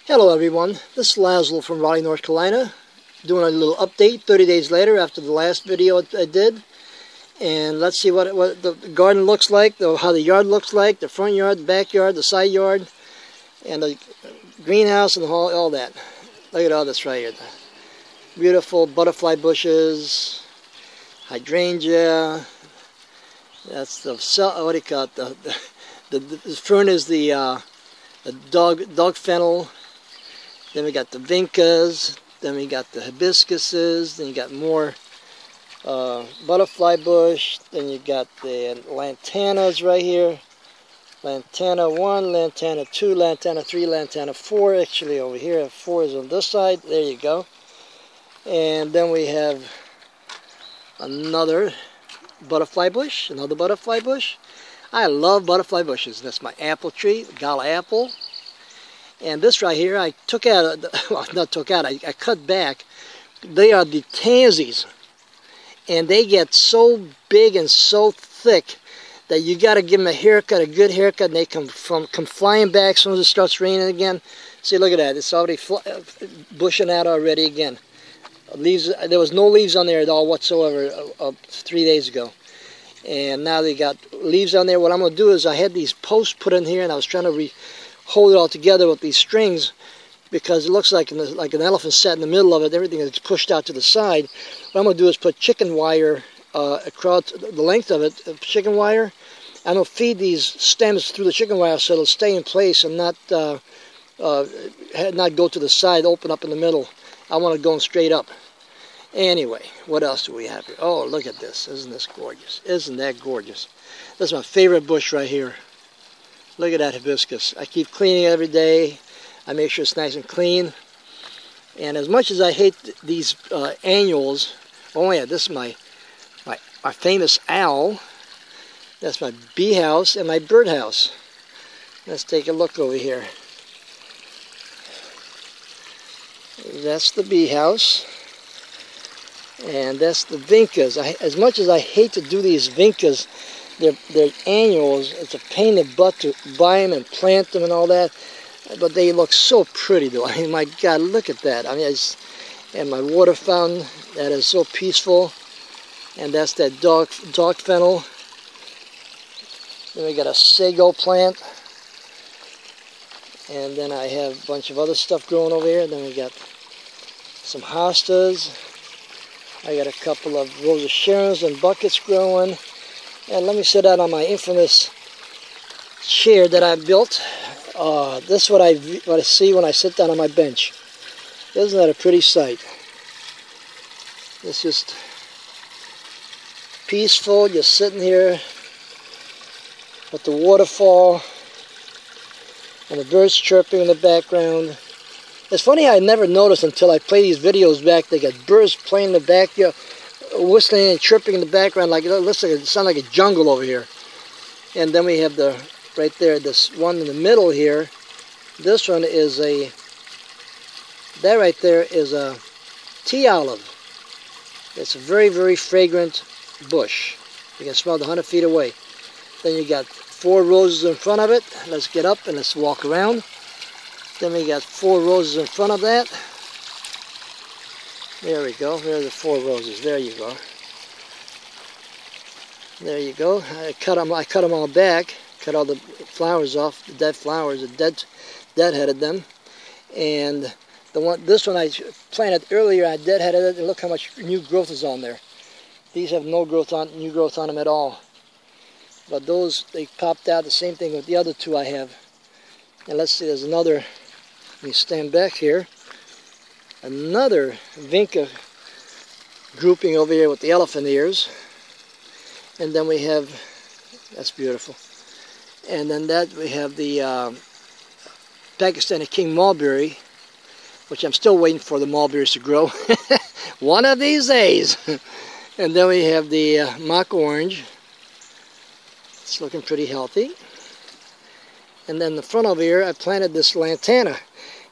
Hello everyone, this is Laszlo from Raleigh, North Carolina, doing a little update 30 days later after the last video I did. And let's see what the garden looks like, how the yard looks like, the front yard, the backyard, the side yard, and the greenhouse and all that. Look at all this right here. Beautiful butterfly bushes, hydrangea. That's the, what do you call it? The fern is the dog fennel. Then we got the vincas, then we got the hibiscuses, then you got more butterfly bush, then you got the lantanas right here. Lantana 1, lantana 2, lantana 3, lantana 4, actually over here, 4 is on this side, there you go. And then we have another butterfly bush, another butterfly bush. I love butterfly bushes. That's my apple tree, gala apple. And this right here, I took out, well, not took out, I cut back. They are the tansies. And they get so big and so thick that you got to give them a haircut, a good haircut, and they come flying back as soon as it starts raining again. See, look at that. It's already bushing out already again. Leaves. There was no leaves on there at all whatsoever 3 days ago. And now they got leaves on there. What I'm going to do is I had these posts put in here, and I was trying to hold it all together with these strings because it looks like an elephant sat in the middle of it. Everything is pushed out to the side. What I'm going to do is put chicken wire across the length of it, chicken wire. I'm going to feed these stems through the chicken wire so it'll stay in place and not go to the side, open up in the middle. I want it going straight up. Anyway, what else do we have here? Oh, look at this. Isn't this gorgeous? Isn't that gorgeous? This is my favorite bush right here. Look at that hibiscus. I keep cleaning it every day. I make sure it's nice and clean. And as much as I hate these annuals, oh yeah, this is my famous owl. That's my bee house and my bird house. Let's take a look over here. That's the bee house. And that's the vincas. As much as I hate to do these vincas, they're annuals. It's a pain in the butt to buy them and plant them and all that. But they look so pretty though. I mean, my God, look at that. I mean, and my water fountain, that is so peaceful. And that's that dog fennel. Then we got a sago plant. And then I have a bunch of other stuff growing over here. Then we got some hostas. I got a couple of Rosa Sharons and buckets growing. And let me sit down on my infamous chair that I built. This is what I see when I sit down on my bench. Isn't that a pretty sight? It's just peaceful, just sitting here with the waterfall and the birds chirping in the background. It's funny, I never noticed until I play these videos back. They got birds playing in the backyard, whistling and chirping in the background. Like it looks like it sounds like a jungle over here. And then we have right there, this one in the middle here. This one is that right there is a tea olive. It's a very, very fragrant bush. You can smell it 100 feet away. Then you got 4 roses in front of it. Let's get up and let's walk around. Then we got 4 roses in front of that. There we go. There are the 4 roses. There you go. There you go. I cut them all back. Cut all the flowers off, the dead flowers, the deadheaded them. And this one I planted earlier, I deadheaded it, and look how much new growth is on there. These have no new growth on them at all. But those, they popped out. The same thing with the other 2 I have. And let's see, there's another, let me stand back here. Another vinca grouping over here with the elephant ears. And then we have, that's beautiful. And then we have the Pakistani King Mulberry, which I'm still waiting for the mulberries to grow. One of these days. And then we have the mock orange. It's looking pretty healthy. And then the front over here, I planted this lantana.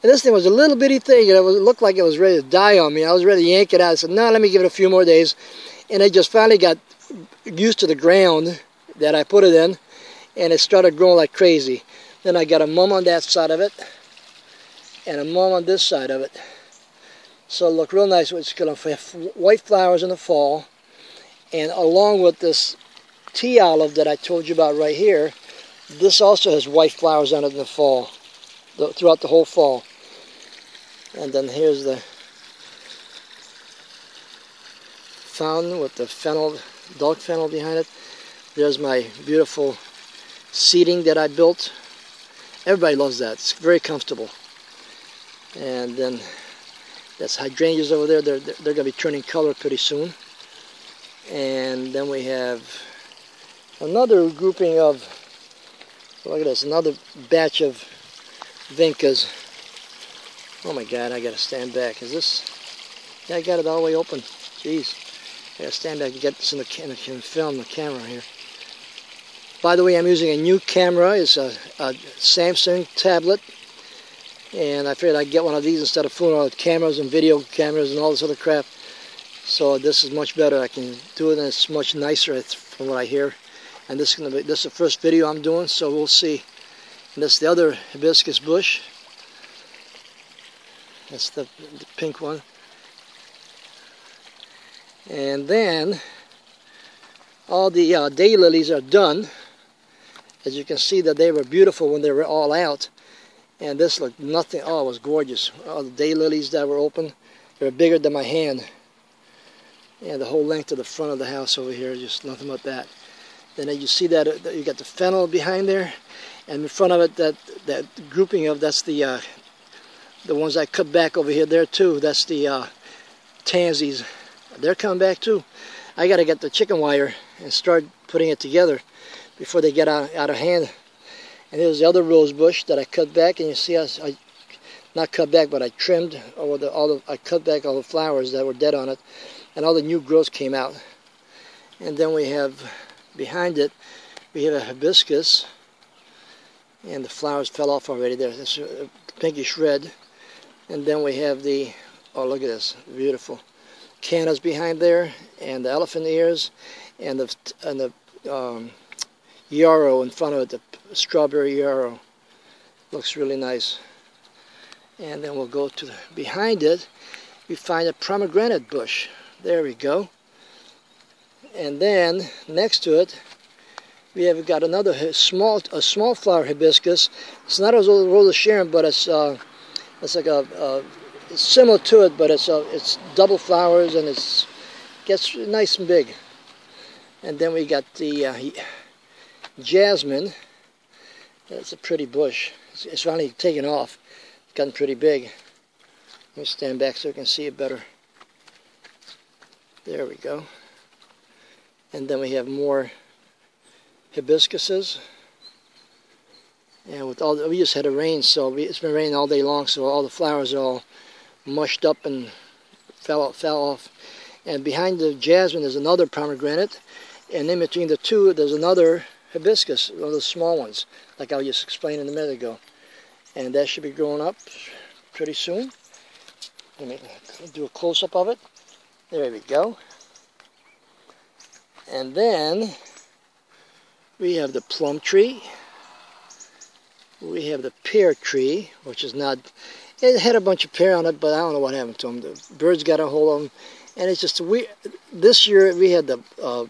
And this thing was a little bitty thing, and it looked like it was ready to die on me. I was ready to yank it out. I said, no, let me give it a few more days. And it just finally got used to the ground that I put it in, and it started growing like crazy. Then I got a mum on that side of it. and a mom on this side of it. So it'll look real nice. It's going to have white flowers in the fall, and along with this tea olive that I told you about right here, this also has white flowers on it in the fall, throughout the whole fall. And then here's the fountain with the fennel, dark fennel behind it. There's my beautiful seating that I built. Everybody loves that. It's very comfortable. And then that's hydrangeas over there. They're going to be turning color pretty soon. And then we have another grouping of, look at this, another batch of vincas. Oh my God, I got to stand back. Is this, yeah, I got it all the way open. Jeez. I got to stand back and get this in the film the camera here. By the way, I'm using a new camera. It's a Samsung tablet. And I figured I'd get one of these instead of fooling all the cameras and video cameras and all this other crap. So this is much better. I can do it, and it's much nicer from what I hear. And this is the first video I'm doing, so we'll see. And that's the other hibiscus bush. That's the pink one. And then all the daylilies are done. As you can see, that they were beautiful when they were all out. And this looked nothing. Oh, it was gorgeous. All the daylilies that were open, they were bigger than my hand. And the whole length of the front of the house over here, just nothing but that. Then you see that you got the fennel behind there, and in front of it, that grouping of, that's the ones I cut back over here there too. That's the tansies. They're coming back too. I got to get the chicken wire and start putting it together before they get out of hand. And here's the other rose bush that I cut back, and you see I not cut back, but I trimmed I cut back all the flowers that were dead on it, and all the new growth came out. And then we have behind it, we have a hibiscus, and the flowers fell off already there. That's pinkish red. And then we have the, oh look at this, beautiful cannas behind there, and the elephant ears, and the yarrow in front of it, the strawberry yarrow. Looks really nice. And then we'll go to behind it, we find a pomegranate bush. There we go. And then next to it, we have got another small flower hibiscus. It's not a Rose of Sharon, but it's like it's similar to it, but it's double flowers, and it gets nice and big. And then we got the jasmine. That's a pretty bush. It's finally taken off. It's gotten pretty big. Let me stand back so you can see it better. There we go. And then we have more hibiscuses. And with all we just had a rain, so it's been raining all day long, so all the flowers are all mushed up and fell off. And behind the jasmine there's another pomegranate, and in between the two there's another hibiscus, one of the small ones, like I was just explaining a minute ago. And that should be growing up pretty soon. Let me do a close-up of it. There we go. And then we have the plum tree. We have the pear tree, which is not, it had a bunch of pear on it, but I don't know what happened to them. The birds got a hold of them. And it's just weird. This year we had the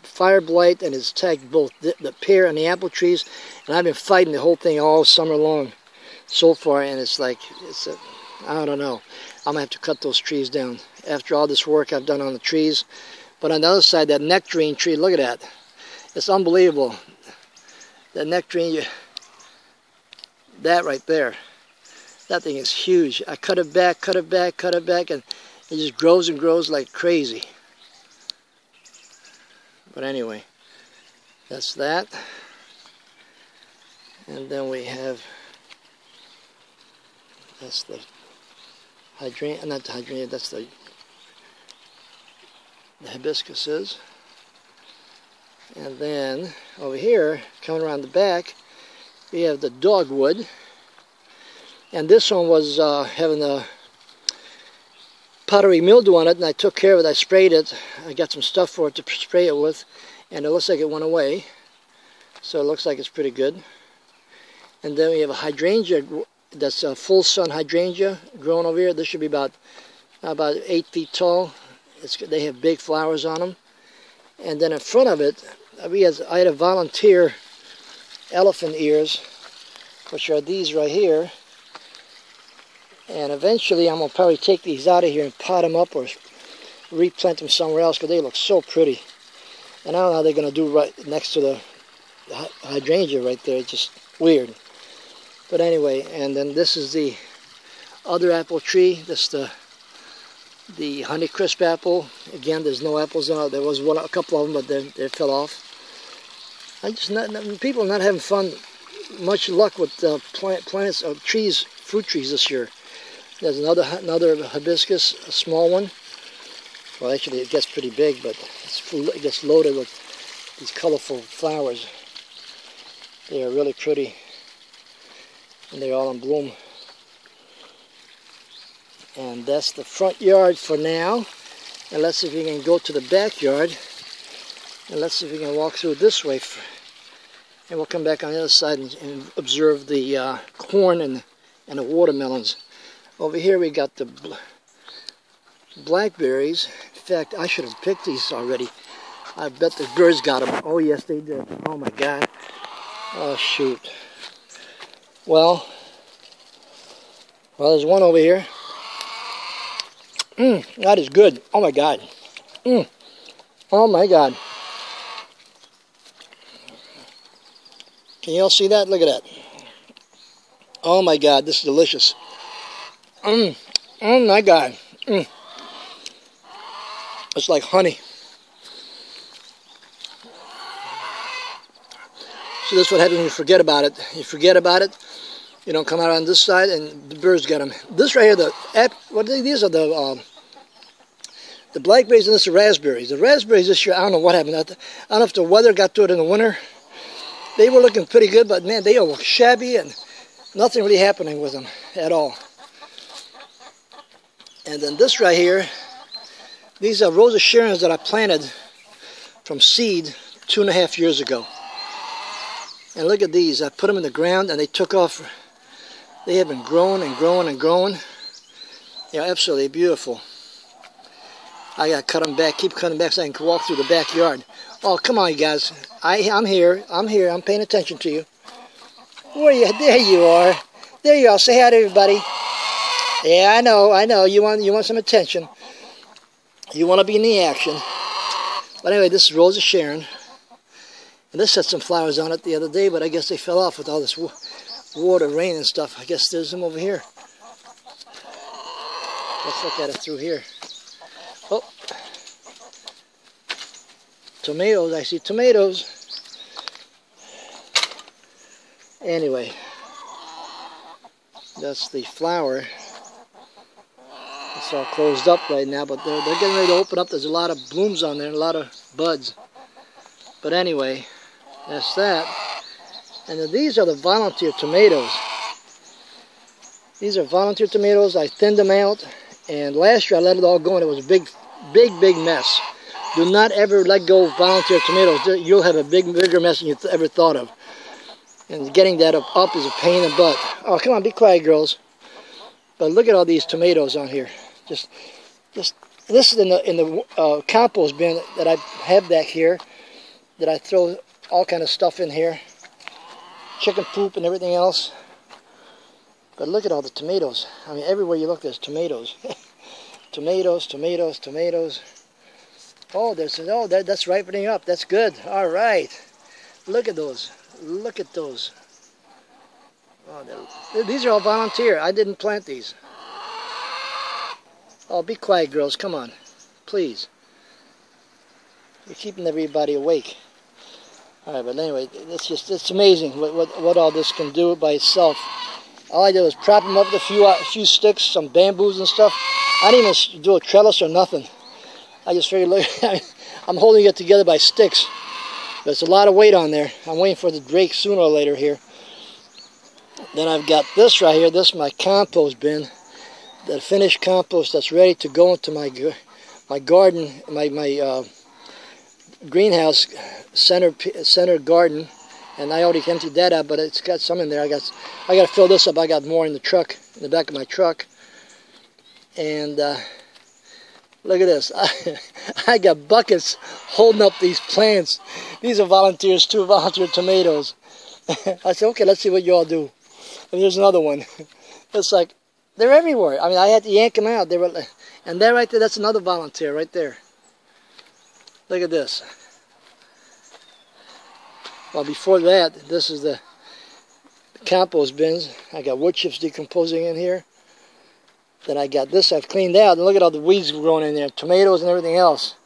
fire blight, and it's attacked both the pear and the apple trees. And I've been fighting the whole thing all summer long so far, and it's like, I don't know. I'm going to have to cut those trees down after all this work I've done on the trees. But on the other side, that nectarine tree, look at that. It's unbelievable. That nectarine, that right there. That thing is huge. I cut it back, and it just grows and grows like crazy. But anyway, that's that. And then we have, that's the hydrangea, not the hydrangea, that's the hibiscuses. And then over here, coming around the back, we have the dogwood. And this one was having a powdery mildew on it, and I took care of it. I sprayed it. I got some stuff for it to spray it with, and it looks like it went away. So it looks like it's pretty good. And then we have a hydrangea that's a full sun hydrangea growing over here. This should be about 8 feet tall. They have big flowers on them. And then in front of it, I had a volunteer elephant ears, which are these right here. And eventually I'm going to probably take these out of here and pot them up or replant them somewhere else because they look so pretty. And I don't know how they're going to do right next to the hydrangea right there. It's just weird. But anyway, and then this is the other apple tree. This is the Honeycrisp apple. Again, there's no apples on it. There was a couple of them, but they fell off. People are not having fun, much luck with plants of trees, fruit trees this year. There's another hibiscus, a small one. Well, actually, it gets pretty big, but it gets loaded with these colorful flowers. They are really pretty, and they're all in bloom. And that's the front yard for now. And let's see if we can go to the backyard. And let's see if we can walk through this way. And we'll come back on the other side and observe the corn and the watermelons. Over here we got the blackberries. In fact, I should have picked these already. I bet the birds got them. Oh yes, they did. Oh my God. Oh shoot. Well, there's one over here. That is good. Oh my God. Oh my God. Can you all see that? Look at that. Oh my God, this is delicious. Oh my God. It's like honey. So this is what happens when you forget about it. You forget about it. You don't come out on this side, and the birds get them. This right here, these are the blackberries, and this are raspberries. The raspberries this year, I don't know what happened. I don't know if the weather got to it in the winter. They were looking pretty good, but man, they all look shabby, and nothing really happening with them at all. And then this right here, these are Rosa Sharons that I planted from seed 2.5 years ago. And look at these. I put them in the ground, and they took off. They have been growing and growing and growing. They're absolutely beautiful. I got to cut them back, keep cutting back so I can walk through the backyard. Oh, come on, you guys. I'm here. I'm paying attention to you. Where are you? There you are. There you are. Say hi to everybody. Yeah, I know. You want some attention. You want to be in the action. But anyway, this is Rosa Sharon. And this had some flowers on it the other day, but I guess they fell off with all this water, rain and stuff. I guess there's them over here. Let's look at it through here. Oh. Tomatoes. I see tomatoes. Anyway. That's the flower. It's all closed up right now, but they're getting ready to open up. There's a lot of blooms on there, a lot of buds. But anyway, that's that. And then these are the volunteer tomatoes. These are volunteer tomatoes. I thinned them out, and last year I let it all go, and it was a big mess. Do not ever let go of volunteer tomatoes. You'll have a bigger mess than you ever thought of. And getting that up is a pain in the butt. Oh, come on, be quiet, girls. But look at all these tomatoes on here. Just this is in the compost bin that I have back here. That I throw all kind of stuff in here, chicken poop and everything else. But look at all the tomatoes. I mean, everywhere you look, there's tomatoes. Tomatoes. Oh, that's ripening up. That's good. All right. Look at those. Look at those. Oh, these are all volunteer. I didn't plant these. Oh, be quiet, girls. Come on. Please. You're keeping everybody awake. All right, but anyway, it's amazing what all this can do by itself. All I did was prop them up with a few sticks, some bamboos and stuff. I didn't even do a trellis or nothing. I just figured, look, I'm holding it together by sticks. There's a lot of weight on there. I'm waiting for it to break sooner or later here. Then I've got this right here. This is my compost bin. The finished compost that's ready to go into my garden, my greenhouse center garden And I already emptied that out, but it's got some in there. I got to fill this up. I got more in the truck, in the back of my truck. And look at this. I got buckets holding up these plants. These are volunteers too, volunteer tomatoes. I said, okay, let's see what you all do. And here's another one. It's like, they're everywhere. I mean, I had to yank them out. They were, and there right there, that's another volunteer right there. Look at this. Well, before that, this is the compost bins. I got wood chips decomposing in here. Then I got this I've cleaned out. And look at all the weeds growing in there. Tomatoes and everything else.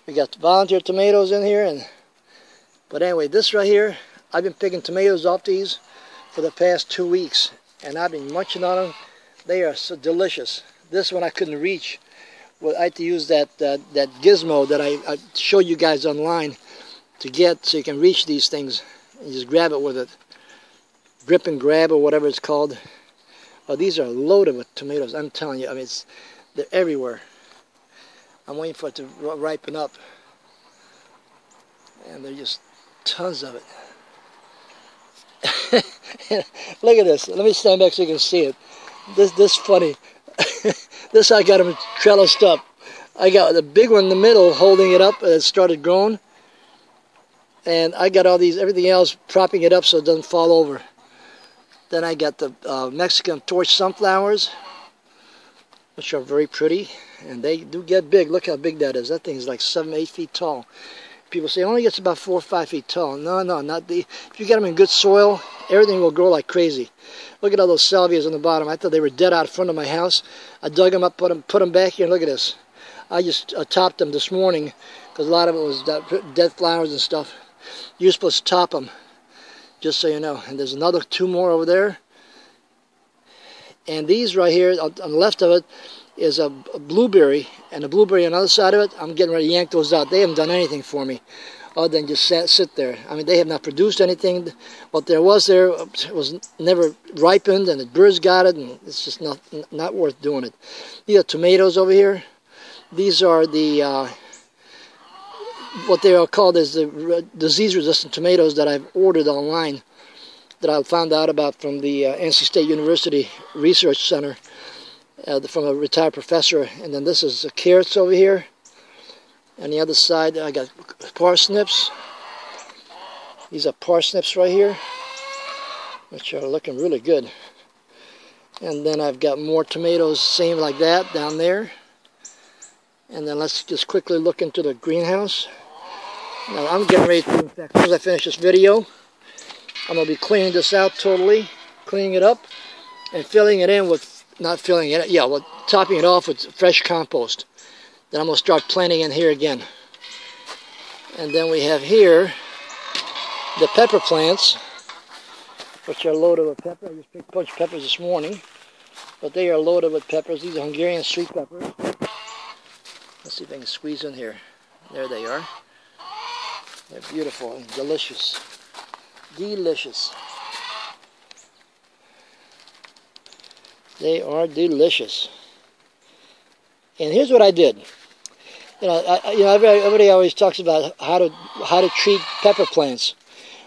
We got volunteer tomatoes in here. But anyway, this right here, I've been picking tomatoes off these for the past 2 weeks. And I've been munching on them. They are so delicious. This one I couldn't reach. Well, I had to use that gizmo that I showed you guys online to get, so you can reach these things and just grab it with it. Grip and grab, or whatever it's called. Oh, these are loaded with tomatoes. I'm telling you, I mean, they're everywhere. I'm waiting for it to ripen up. And there's just tons of it. Look at this. Let me stand back so you can see it. This funny. This I got them trellised up. I got the big one in the middle holding it up, and it started growing. And I got all these, everything else propping it up so it doesn't fall over. Then I got the Mexican torch sunflowers, which are very pretty. And they do get big. Look how big that is. That thing is like 7, 8 feet tall. People say it only gets about 4 or 5 feet tall. No, not the. If you get them in good soil, everything will grow like crazy. Look at all those salvias on the bottom. I thought they were dead out front of my house. I dug them up, put them back here, and look at this. I just topped them this morning because a lot of it was dead flowers and stuff. You're supposed to top them, just so you know. And there's another 2 more over there. And these right here, on the left of it, is a blueberry. And the blueberry on the other side of it, I'm getting ready to yank those out. They haven't done anything for me other than just sit there. I mean, they have not produced anything. What there was never ripened, and the birds got it, and it's just not worth doing it. These are tomatoes over here. These are the what they are called is the disease-resistant tomatoes that I've ordered online, that I found out about from the NC State University Research Center, from a retired professor. And then this is the carrots over here. On the other side, I got parsnips. These are parsnips right here, which are looking really good. And then I've got more tomatoes, same like that, down there. And then let's just quickly look into the greenhouse. Now I'm getting ready to, in fact, as soon as I finish this video, I'm going to be cleaning this out totally, cleaning it up, and filling it in with, topping it off with fresh compost. Then I'm going to start planting in here again. And then we have here the pepper plants, which are loaded with pepper. I just picked a bunch of peppers this morning, but they are loaded with peppers. These are Hungarian sweet peppers. Let's see if I can squeeze in here. There they are. They're beautiful and delicious. Delicious. They are delicious. And here's what I did. Everybody always talks about how to treat pepper plants.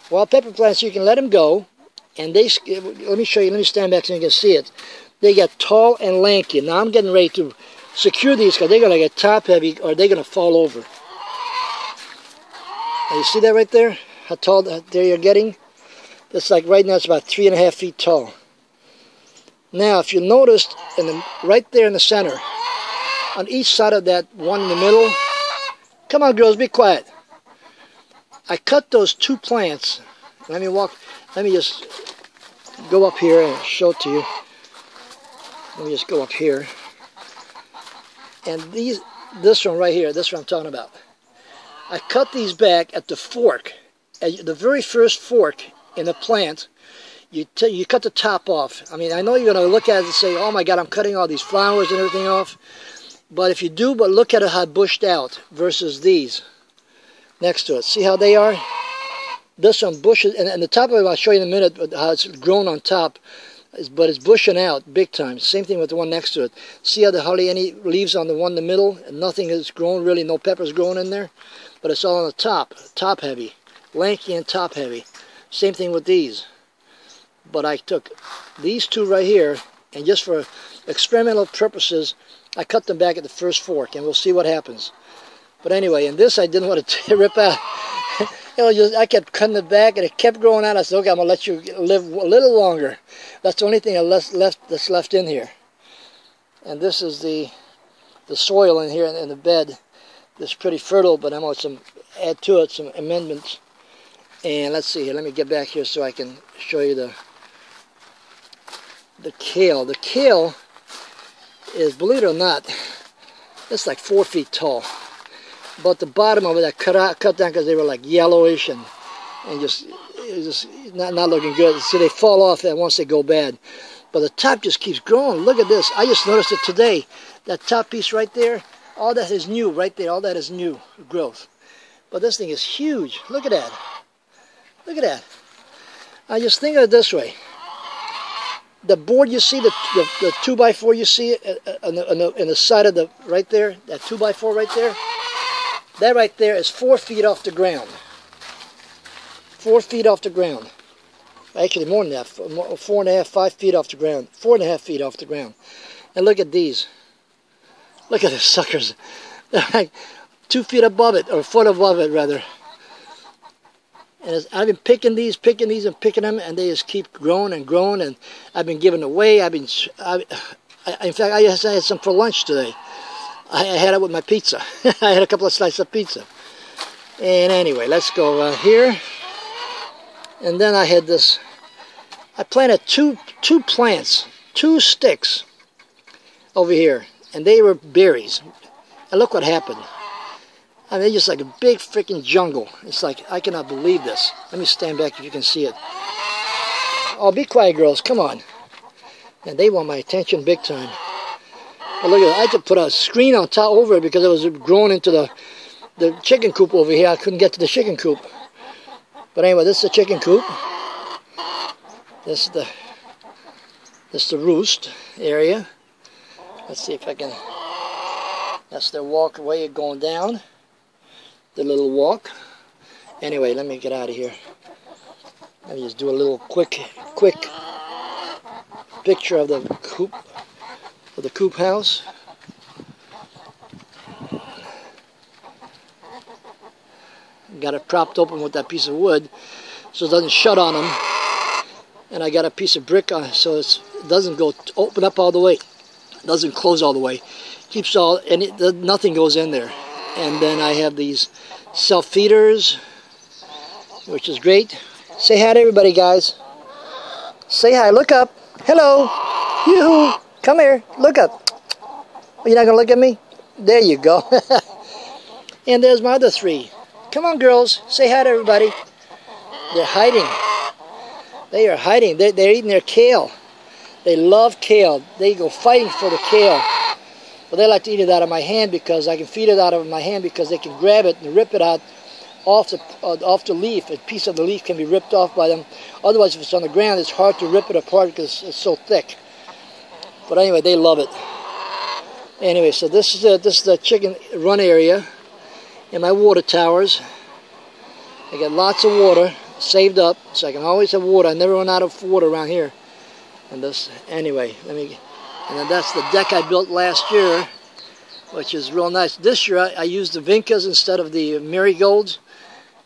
Well, pepper plants, you can let them go, and let me show you. Let me stand back so you can see it. They get tall and lanky. Now I'm getting ready to secure these because they're going to get top heavy, or they're going to fall over. Now, you see that right there? How tall they're getting? It's like right now it's about 3.5 feet tall. Now, if you noticed, right there in the center, on each side of that one in the middle, come on girls, be quiet. I cut those 2 plants. Let me just go up here and show it to you. Let me just go up here. And this one right here, this one I'm talking about. I cut these back at the fork. At the very first fork in the plant, you cut the top off. I mean, I know you're going to look at it and say, oh my God, I'm cutting all these flowers and everything off. But if you do, look at it how bushed out versus these next to it. See how they are? This one bushes, and the top of it, I'll show you in a minute how it's grown on top, but it's bushing out big time. Same thing with the one next to it. See how there hardly any leaves on the one in the middle, and nothing is grown really, no peppers growing in there? But it's all on the top heavy, lanky and top heavy. Same thing with these. But I took these two right here, and just for experimental purposes, I cut them back at the first fork, and we'll see what happens. But anyway, in this I didn't want to rip out. I kept cutting it back, and it kept growing out. I said, okay, I'm going to let you live a little longer. That's the only thing that's left in here. And this is the soil in here in the bed. It's pretty fertile, but I'm going to add to it some amendments. And let's see here. Let me get back here so I can show you the kale. The kale is, believe it or not, it's like 4 feet tall. But the bottom of it I cut down because they were like yellowish and just not looking good. So they fall off once they go bad. But the top just keeps growing. Look at this. I just noticed it today. That top piece right there, all that is new right there. All that is new growth. But this thing is huge. Look at that. Look at that. I just think of it this way. The board you see, the 2x4 you see in the side of the, right there, that 2x4 right there, that right there is 4 feet off the ground. 4 feet off the ground. Actually more than that, 4.5, 5 feet off the ground. 4.5 feet off the ground. And look at these. Look at the suckers. They're like 2 feet above it, or a foot above it rather. And I've been picking these and picking them, and they just keep growing and growing. And I've been giving away. In fact, I had some for lunch today. I had it with my pizza. I had a couple of slices of pizza. And anyway, let's go here. And then I had this. I planted two plants, 2 sticks over here, and they were berries. And look what happened. I mean, it's just like a big freaking jungle. It's like, I cannot believe this. Let me stand back if you can see it. Oh, be quiet, girls. Come on. And they want my attention big time. But look at that. I had to put a screen on top over it because it was growing into the chicken coop over here. I couldn't get to the chicken coop. But anyway, this is the chicken coop. This is the roost area. Let's see if I can. That's their walkway going down. The little walk. Anyway, let me get out of here. Let me just do a little quick picture of the coop house. Got it propped open with that piece of wood so it doesn't shut on them. And I got a piece of brick on it so it doesn't go open up all the way. It doesn't close all the way. Keeps all, and nothing goes in there. And then I have these self-feeders, which is great. Say hi to everybody, guys. Say hi. Look up. Hello. Yoo-hoo. Come here. Look up. You're not going to look at me? There you go. And there's my other 3. Come on, girls. Say hi to everybody. They're hiding. They are hiding. They're eating their kale. They love kale. They go fighting for the kale. But they like to eat it out of my hand because I can feed it out of my hand because they can grab it and rip it out off the leaf. A piece of the leaf can be ripped off by them. Otherwise, if it's on the ground, it's hard to rip it apart because it's so thick. But anyway, they love it. Anyway, so this is the chicken run area and my water towers. I got lots of water saved up, so I can always have water. I never run out of water around here. And this, anyway, and then that's the deck I built last year, which is real nice. This year I used the Vincas instead of the Marigolds.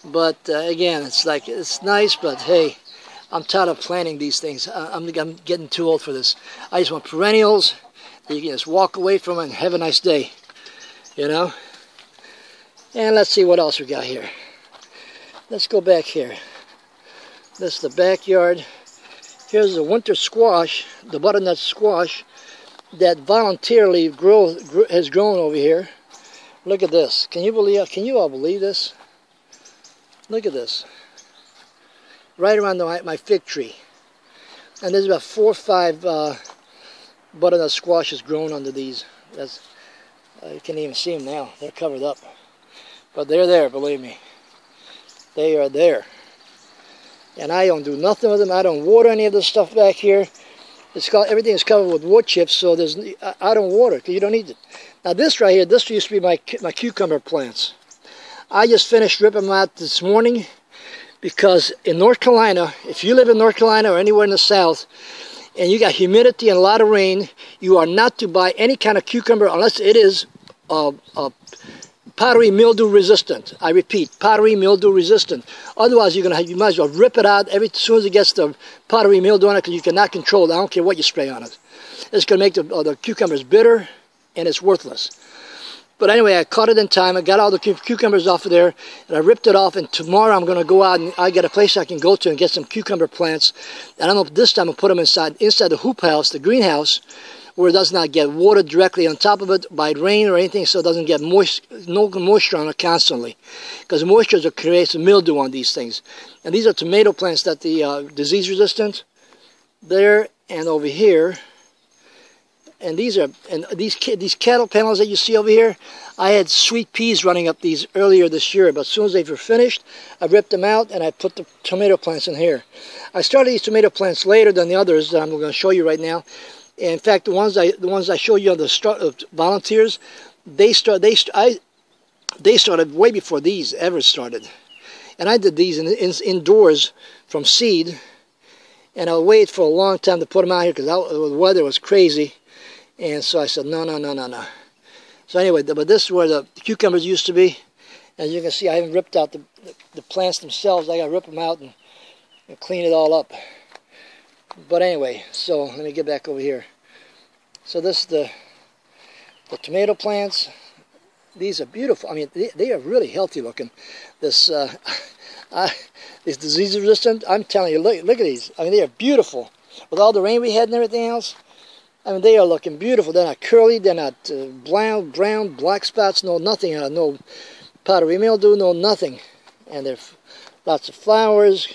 But again, it's nice, but hey, I'm tired of planting these things. I'm getting too old for this. I just want perennials that you can just walk away from and have a nice day, you know? And let's see what else we got here. Let's go back here. This is the backyard. Here's the winter squash, the butternut squash, that voluntarily has grown over here. Look at this. Can you all believe this? Look at this. Right around my fig tree. And there's about 4 or 5 butternut squashes growing under these. You can't even see them now. They're covered up. But they're there, believe me. They are there. And I don't do nothing with them. I don't water any of this stuff back here. Everything is covered with wood chips, so I don't water because you don't need it. Now this right here, this used to be my cucumber plants. I just finished ripping them out this morning Because in North Carolina, if you live in North Carolina or anywhere in the South, and you got humidity and a lot of rain, you are not to buy any kind of cucumber unless it is powdery mildew resistant. I repeat, powdery mildew resistant. Otherwise, you might as well rip it out as soon as it gets the powdery mildew on it, because you cannot control it. I don't care what you spray on it. It's going to make the cucumbers bitter, and it's worthless. But anyway, I caught it in time. I got all the cucumbers off of there, and I ripped it off. And tomorrow I'm going to go out, and I got a place I can go to and get some cucumber plants. And I don't know if this time I'll put them inside the hoop house, the greenhouse, where it does not get water directly on top of it by rain or anything, so it doesn't get no moisture on it constantly. Because moisture creates a mildew on these things. And these are tomato plants that the disease resistant. There and over here. And these cattle panels that you see over here, I had sweet peas running up these earlier this year, but as soon as they were finished, I ripped them out and I put the tomato plants in here. I started these tomato plants later than the others that I'm going to show you right now. And in fact, the ones I show you on the volunteers, they started way before these ever started. And I did these indoors from seed, and I waited for a long time to put them out here because the weather was crazy. And so I said, no. So anyway, but this is where the cucumbers used to be. As you can see, I haven't ripped out the plants themselves. I got to rip them out and clean it all up. But anyway, so let me get back over here. So this is the tomato plants. These are beautiful. I mean, they are really healthy looking. This disease resistant. I'm telling you, look at these. I mean, they are beautiful. With all the rain we had and everything else, I mean, they are looking beautiful. They're not curly. They're not brown, black spots. No nothing. No powdery mildew. No nothing. And there's lots of flowers.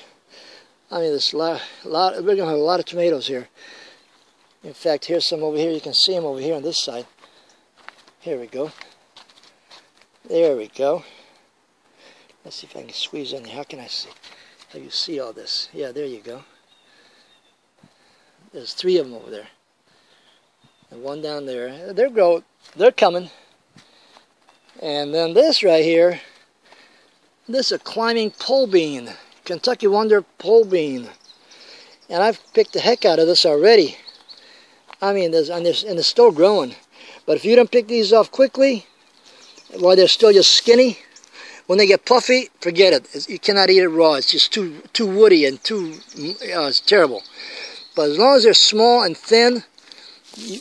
I mean, there's we're going to have a lot of tomatoes here. In fact, here's some over here. You can see them over here on this side. Here we go. There we go. Let's see if I can squeeze in here. How can I see? How you see all this? Yeah, there you go. There's 3 of them over there. And one down there. They're coming. And then this right here, this is a climbing pole bean. Kentucky Wonder pole bean. And I've picked the heck out of this already. I mean, and it's still growing. But if you don't pick these off quickly, while they're still just skinny, when they get puffy, forget it. You cannot eat it raw. It's just too woody and it's terrible. But as long as they're small and thin,